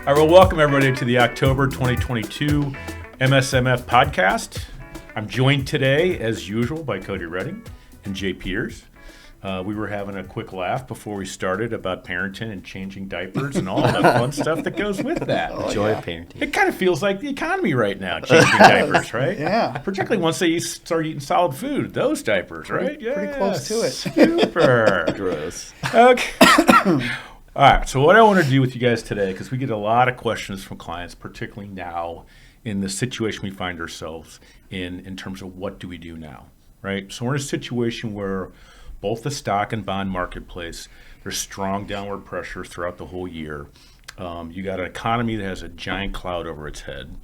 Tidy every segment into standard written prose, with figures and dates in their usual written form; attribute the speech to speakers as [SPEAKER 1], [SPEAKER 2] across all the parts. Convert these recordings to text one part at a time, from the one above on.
[SPEAKER 1] All right, well, welcome everybody to the October 2022 MSMF podcast. I'm joined today, as usual, by Cody Redding and Jay Peters. We were having a quick laugh before we started about parenting and changing diapers and all the fun stuff that goes with that.
[SPEAKER 2] Joy of parenting.
[SPEAKER 1] It kind of feels like the economy right now, changing diapers, right?
[SPEAKER 3] Yeah.
[SPEAKER 1] Particularly once they start eating solid food, those diapers, right? Yeah.
[SPEAKER 3] Pretty close to it.
[SPEAKER 1] Super.
[SPEAKER 2] Gross.
[SPEAKER 1] Okay. All right, so what I want to do with you guys today, because we get a lot of questions from clients, particularly now in the situation we find ourselves in terms of what do we do now, right? So we're in a situation where both the stock and bond marketplace, there's strong downward pressure throughout the whole year. You got an economy that has a giant cloud over its head.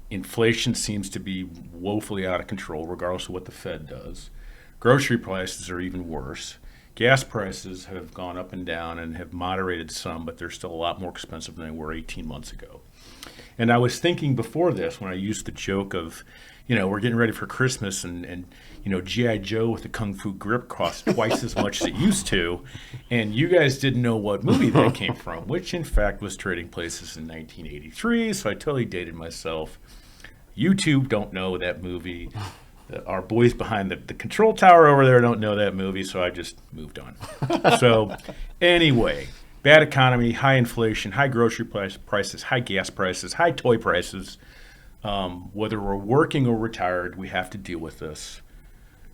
[SPEAKER 1] Inflation seems to be woefully out of control, regardless of what the Fed does. Grocery prices are even worse. Gas prices have gone up and down and have moderated some, but they're still a lot more expensive than they were 18 months ago. And I was thinking before this, when I used the joke of, we're getting ready for Christmas and G.I. Joe with the Kung Fu grip costs twice as much as it used to. And you guys didn't know what movie that came from, which in fact was Trading Places in 1983. So I totally dated myself. YouTube don't know that movie. Our boys behind the control tower over there don't know that movie, so I just moved on. So anyway, bad economy, high inflation, high grocery prices, high gas prices, high toy prices. Whether we're working or retired, we have to deal with this.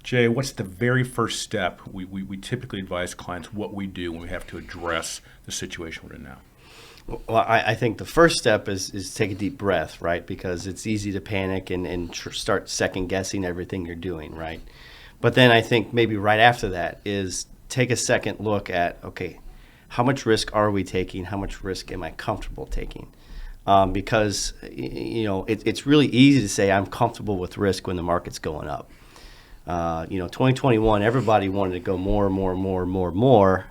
[SPEAKER 1] Jay, what's the very first step? We typically advise clients what we do when we have to address the situation we're in now.
[SPEAKER 2] Well, I think the first step is take a deep breath, right? Because it's easy to panic and start second guessing everything you're doing, right? But then I think maybe right after that is take a second look at, okay, how much risk are we taking? How much risk am I comfortable taking? Because, it's really easy to say I'm comfortable with risk when the market's going up. 2021, everybody wanted to go more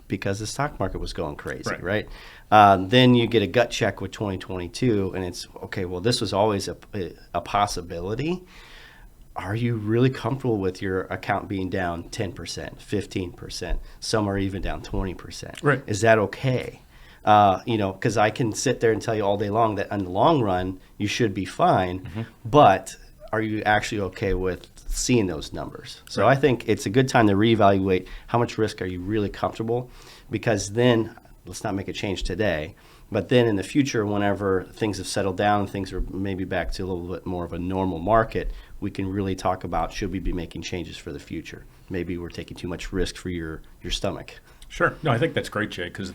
[SPEAKER 2] because the stock market was going crazy, right? Then you get a gut check with 2022, and it's, okay, well, this was always a possibility. Are you really comfortable with your account being down 10%, 15%? Some are even down 20%.
[SPEAKER 1] Right.
[SPEAKER 2] Is that okay? Because I can sit there and tell you all day long that in the long run, you should be fine, but are you actually okay with seeing those numbers? So I think it's a good time to reevaluate how much risk are you really comfortable, because then let's not make a change today, but then in the future, whenever things have settled down and things are maybe back to a little bit more of a normal market, we can really talk about, should we be making changes for the future? Maybe we're taking too much risk for your stomach.
[SPEAKER 1] Sure. No, I think that's great, Jay, because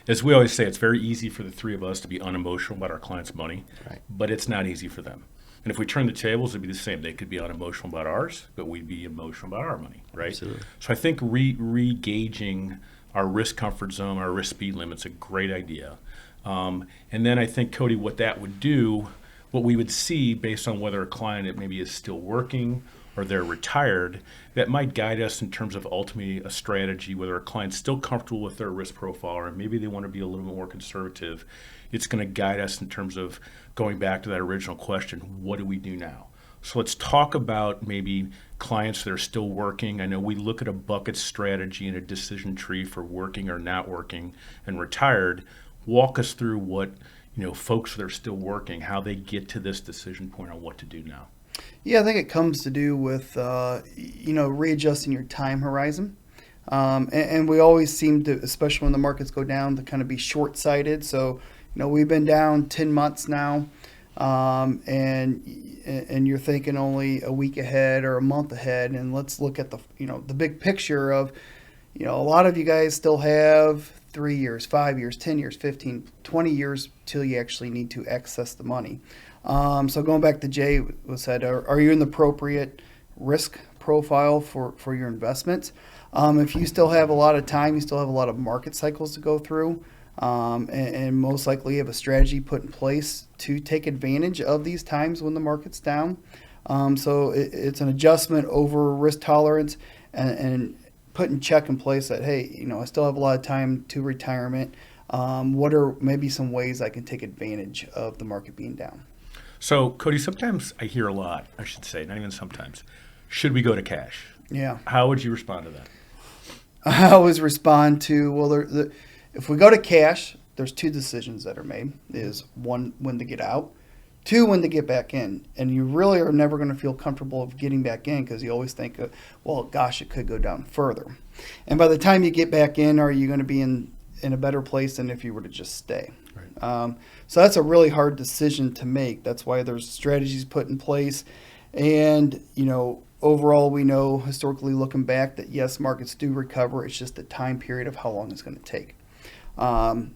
[SPEAKER 1] as we always say, it's very easy for the three of us to be unemotional about our clients' money,
[SPEAKER 2] right,
[SPEAKER 1] but it's not easy for them. And if we turn the tables, it'd be the same. They could be unemotional about ours, but we'd be emotional about our money, right?
[SPEAKER 2] Absolutely.
[SPEAKER 1] So I think re-gauging our risk comfort zone, our risk speed limit's a great idea. And then I think, Cody, what that would do, what we would see based on whether a client maybe is still working or they're retired, that might guide us in terms of ultimately a strategy, whether a client's still comfortable with their risk profile or maybe they want to be a little bit more conservative. It's going to guide us in terms of going back to that original question, what do we do now? So let's talk about maybe clients that are still working. I know we look at a bucket strategy and a decision tree for working or not working and retired. Walk us through what, folks that are still working, how they get to this decision point on what to do now.
[SPEAKER 3] Yeah, I think it comes to do with, readjusting your time horizon. And we always seem to, especially when the markets go down, to kind of be short-sighted. So, we've been down 10 months now, and you're thinking only a week ahead or a month ahead. And let's look at the big picture of, a lot of you guys still have 3 years, 5 years, 10 years, 15, 20 years till you actually need to access the money. So going back to Jay said, are you in the appropriate risk profile for your investments? If you still have a lot of time, you still have a lot of market cycles to go through, and most likely you have a strategy put in place to take advantage of these times when the market's down. So it's an adjustment over risk tolerance and putting check in place that, hey, I still have a lot of time to retirement. What are maybe some ways I can take advantage of the market being down?
[SPEAKER 1] So, Cody, sometimes I hear a lot, I should say, not even sometimes, should we go to cash?
[SPEAKER 3] Yeah.
[SPEAKER 1] How would you respond to that?
[SPEAKER 3] I always respond to, if we go to cash, there's two decisions that are made: is one, when to get out, two, when to get back in. And you really are never going to feel comfortable of getting back in because you always think, well, gosh, it could go down further. And by the time you get back in, are you going to be in a better place than if you were to just stay?
[SPEAKER 1] Right.
[SPEAKER 3] So that's a really hard decision to make. That's why there's strategies put in place. And, overall, we know historically looking back that yes, markets do recover. It's just the time period of how long it's going to take. Number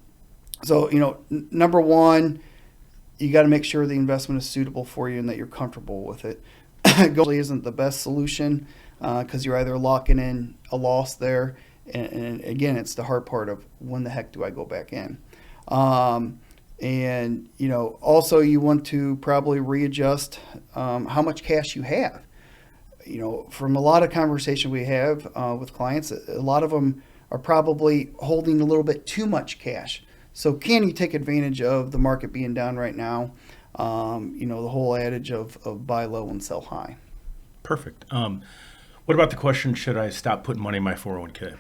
[SPEAKER 3] one, you got to make sure the investment is suitable for you and that you're comfortable with it. Goal isn't the best solution because you're either locking in a loss there. And again, it's the hard part of when the heck do I go back in? Also you want to probably readjust how much cash you have. From a lot of conversation we have with clients, a lot of them are probably holding a little bit too much cash. So can you take advantage of the market being down right now? The whole adage of buy low and sell high.
[SPEAKER 1] Perfect. What about the question, should I stop putting money in my 401k?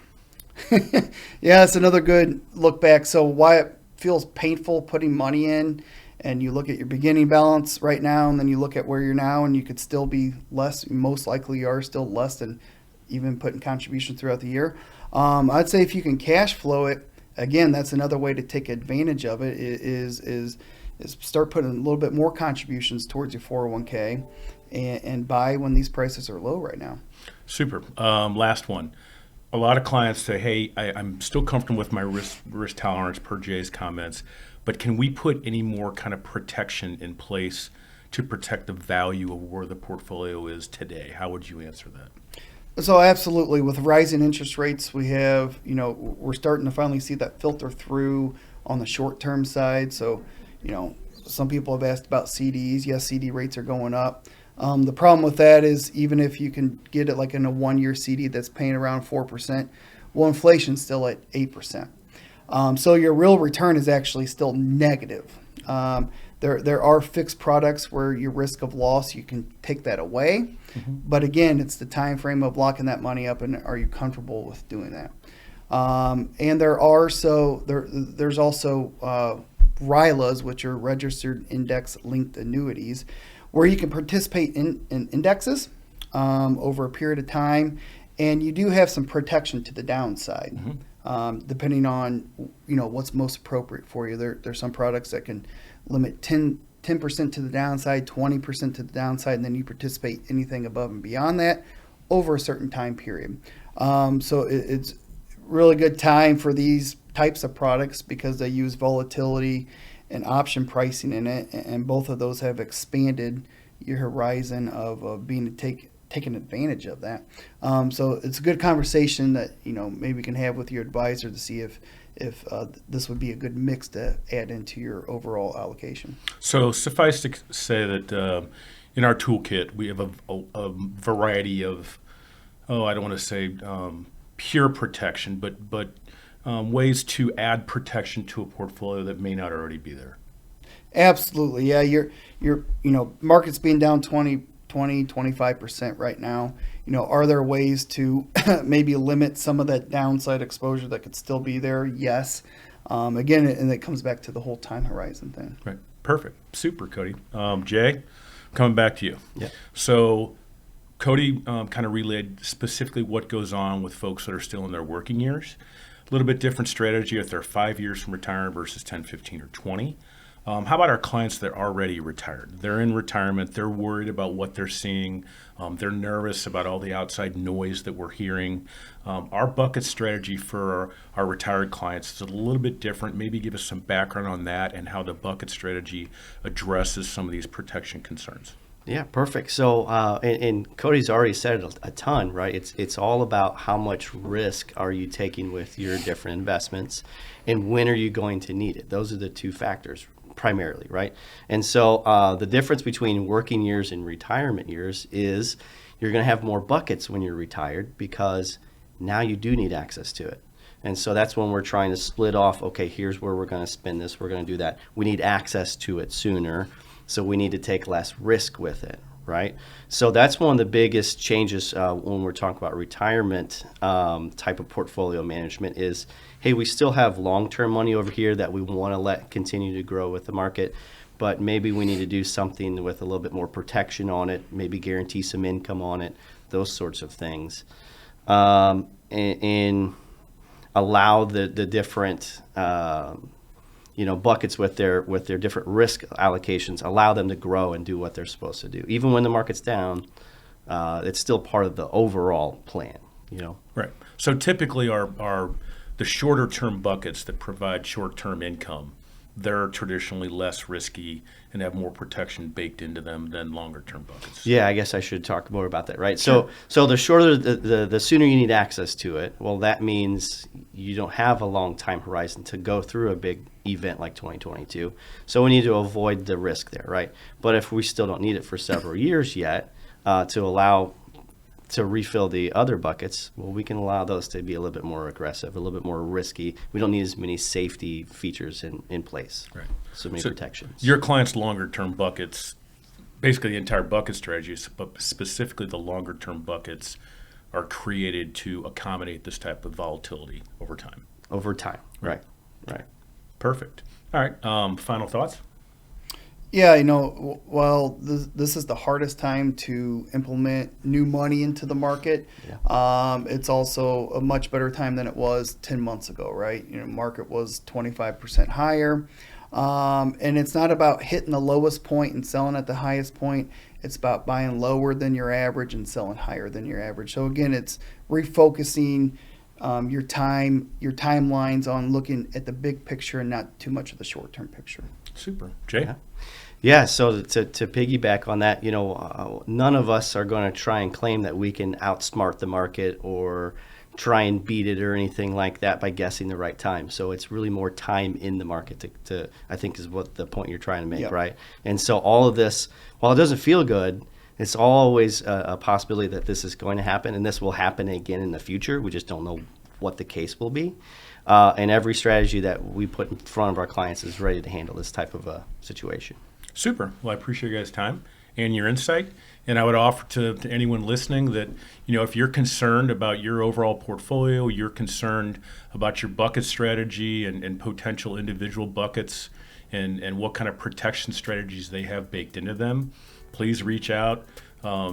[SPEAKER 3] Yeah, it's another good look back. So why it feels painful putting money in, and you look at your beginning balance right now, and then you look at where you're now, and you could still be less. Most likely you are still less than even putting contributions throughout the year. I'd say if you can cash flow it, again, that's another way to take advantage of it is start putting a little bit more contributions towards your 401k and buy when these prices are low right now.
[SPEAKER 1] Super. Last one. A lot of clients say, hey, I'm still comfortable with my risk tolerance per Jay's comments, but can we put any more kind of protection in place to protect the value of where the portfolio is today? How would you answer that?
[SPEAKER 3] So absolutely, with rising interest rates, we have, we're starting to finally see that filter through on the short-term side. So, some people have asked about CDs. Yes, CD rates are going up. The problem with that is even if you can get it like in a 1-year CD that's paying around 4%, well, inflation's still at 8%. So your real return is actually still negative. There are fixed products where your risk of loss, you can take that away. Mm-hmm. But again, it's the time frame of locking that money up, and are you comfortable with doing that? And there's also RILAs, which are registered index-linked annuities, where you can participate in indexes over a period of time, and you do have some protection to the downside, depending on what's most appropriate for you. There's some products that can limit 10% to the downside, 20% to the downside, and then you participate anything above and beyond that over a certain time period. So it's really good time for these types of products because they use volatility and option pricing in it, and both of those have expanded your horizon of being taking advantage of that. So it's a good conversation that maybe you can have with your advisor to see if this would be a good mix to add into your overall allocation.
[SPEAKER 1] So suffice to say that in our toolkit we have a variety of I don't want to say pure protection, but ways to add protection to a portfolio that may not already be there.
[SPEAKER 3] Absolutely. Yeah. Your market's being down 25% right now. Are there ways to maybe limit some of that downside exposure that could still be there? Yes. Again, and it comes back to the whole time horizon thing.
[SPEAKER 1] Right. Perfect. Super, Cody. Jay, coming back to you.
[SPEAKER 2] Yeah.
[SPEAKER 1] So Cody kind of relayed specifically what goes on with folks that are still in their working years. A little bit different strategy if they're 5 years from retirement versus 10, 15, or 20. How about our clients that are already retired? They're in retirement. They're worried about what they're seeing. They're nervous about all the outside noise that we're hearing. Our bucket strategy for our retired clients is a little bit different. Maybe give us some background on that and how the bucket strategy addresses some of these protection concerns.
[SPEAKER 2] Yeah, perfect. So, and Cody's already said it a ton, right? It's all about how much risk are you taking with your different investments, and when are you going to need it? Those are the two factors primarily, right? And so the difference between working years and retirement years is you're going to have more buckets when you're retired because now you do need access to it. And so that's when we're trying to split off, okay, here's where we're going to spend this, we're going to do that. We need access to it sooner. So we need to take less risk with it, right? So that's one of the biggest changes when we're talking about retirement type of portfolio management is hey, we still have long-term money over here that we want to let continue to grow with the market, but maybe we need to do something with a little bit more protection on it, maybe guarantee some income on it, those sorts of things. And allow the different buckets with their different risk allocations, allow them to grow and do what they're supposed to do. Even when the market's down, it's still part of the overall plan.
[SPEAKER 1] Right. So typically are the shorter term buckets that provide short term income, they're traditionally less risky and have more protection baked into them than longer term buckets.
[SPEAKER 2] Yeah, I guess I should talk more about that, right?
[SPEAKER 1] Sure.
[SPEAKER 2] So the shorter, the sooner you need access to it, well, that means you don't have a long time horizon to go through a big event like 2022. So we need to avoid the risk there, right? But if we still don't need it for several years yet, to allow to refill the other buckets, well, we can allow those to be a little bit more aggressive, a little bit more risky. We don't need as many safety features in place.
[SPEAKER 1] Right.
[SPEAKER 2] So many protections.
[SPEAKER 1] Your clients' longer term buckets, basically the entire bucket strategy, but specifically the longer term buckets are created to accommodate this type of volatility over time.
[SPEAKER 2] Over time, right.
[SPEAKER 1] Perfect. All right, final thoughts?
[SPEAKER 3] Yeah, while this is the hardest time to implement new money into the market, it's also a much better time than it was 10 months ago, right? Market was 25% higher. And it's not about hitting the lowest point and selling at the highest point. It's about buying lower than your average and selling higher than your average. So again, it's refocusing your timelines on looking at the big picture and not too much of the short-term picture.
[SPEAKER 1] Super. Jay?
[SPEAKER 2] Yeah, so to piggyback on that, none of us are going to try and claim that we can outsmart the market or try and beat it or anything like that by guessing the right time. So it's really more time in the market to I think is what the point you're trying to make, right? And so all of this, while it doesn't feel good, it's always a possibility that this is going to happen, and this will happen again in the future. We just don't know what the case will be. And every strategy that we put in front of our clients is ready to handle this type of a situation.
[SPEAKER 1] Super. Well, I appreciate you guys' time and your insight. And I would offer to anyone listening that, if you're concerned about your overall portfolio, you're concerned about your bucket strategy and potential individual buckets and what kind of protection strategies they have baked into them, please reach out.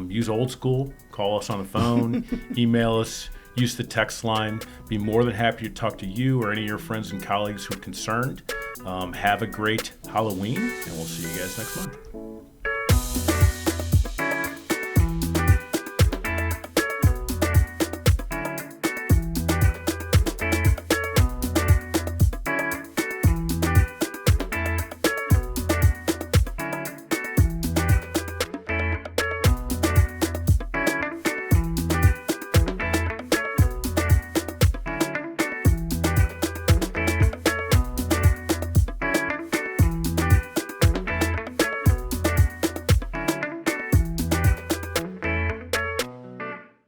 [SPEAKER 1] Use old school. Call us on the phone, email us, use the text line. Be more than happy to talk to you or any of your friends and colleagues who are concerned. Have a great Halloween, and we'll see you guys next month.